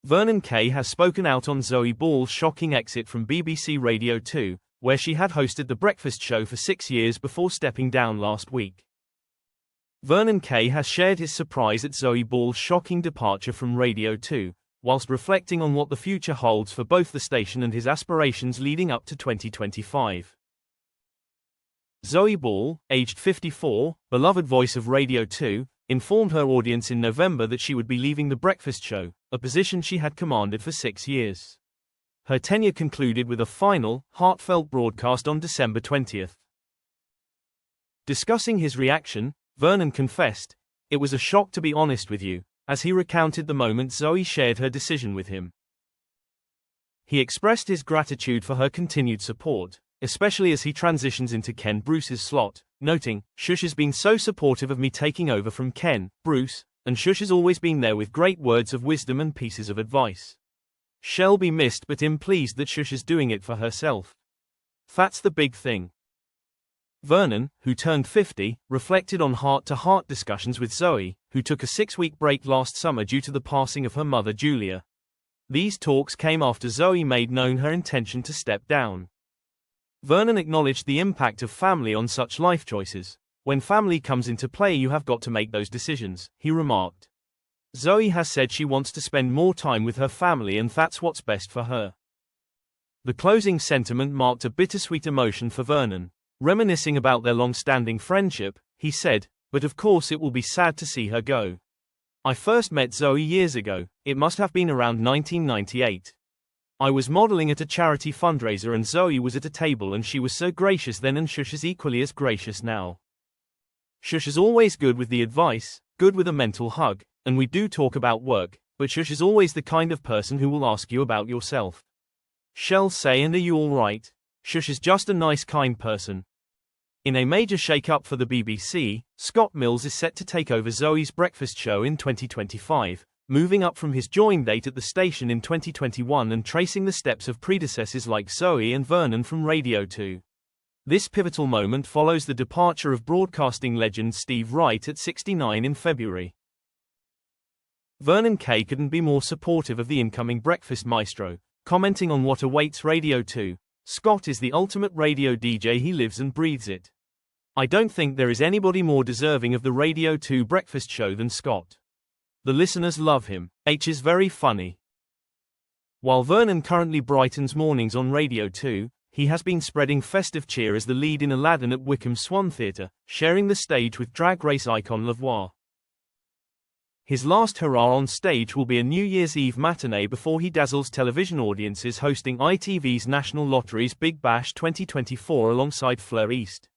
Vernon Kay has spoken out on Zoe Ball's shocking exit from BBC Radio 2, where she had hosted The Breakfast Show for 6 years before stepping down last week. Vernon Kay has shared his surprise at Zoe Ball's shocking departure from Radio 2, whilst reflecting on what the future holds for both the station and his aspirations leading up to 2025. Zoe Ball, aged 54, beloved voice of Radio 2, informed her audience in November that she would be leaving The Breakfast Show, a position she had commanded for 6 years. Her tenure concluded with a final, heartfelt broadcast on December 20th. Discussing his reaction, Vernon confessed, "It was a shock to be honest with you," as he recounted the moment Zoe shared her decision with him. He expressed his gratitude for her continued support, especially as he transitions into Ken Bruce's slot, noting, "Shush has been so supportive of me taking over from Ken, Bruce, and Shush has always been there with great words of wisdom and pieces of advice. She'll be missed, but I'm pleased that Shush is doing it for herself. That's the big thing." Vernon, who turned 50, reflected on heart-to-heart discussions with Zoe, who took a 6-week break last summer due to the passing of her mother Julia. These talks came after Zoe made known her intention to step down. Vernon acknowledged the impact of family on such life choices. "When family comes into play, you have got to make those decisions," he remarked. Zoe has said she wants to spend more time with her family and that's what's best for her. The closing sentiment marked a bittersweet emotion for Vernon. Reminiscing about their long-standing friendship, he said, "But of course it will be sad to see her go. I first met Zoe years ago, it must have been around 1998. I was modeling at a charity fundraiser and Zoe was at a table and she was so gracious then and Shush is equally as gracious now. Shush is always good with the advice, good with a mental hug, and we do talk about work, but Shush is always the kind of person who will ask you about yourself. She'll say, 'And are you all right?' Shush is just a nice kind person." In a major shake-up for the BBC, Scott Mills is set to take over Zoe's Breakfast Show in 2025, moving up from his join date at the station in 2021 and tracing the steps of predecessors like Zoe and Vernon from Radio 2. This pivotal moment follows the departure of broadcasting legend Steve Wright at 69 in February. Vernon Kay couldn't be more supportive of the incoming breakfast maestro, commenting on what awaits Radio 2. "Scott is the ultimate radio DJ, he lives and breathes it. I don't think there is anybody more deserving of the Radio 2 breakfast show than Scott. The listeners love him. H is very funny." While Vernon currently brightens mornings on Radio 2, he has been spreading festive cheer as the lead in Aladdin at Wickham Swan Theatre, sharing the stage with drag race icon Lavoie. His last hurrah on stage will be a New Year's Eve matinee before he dazzles television audiences hosting ITV's National Lottery's Big Bash 2024 alongside Fleur East.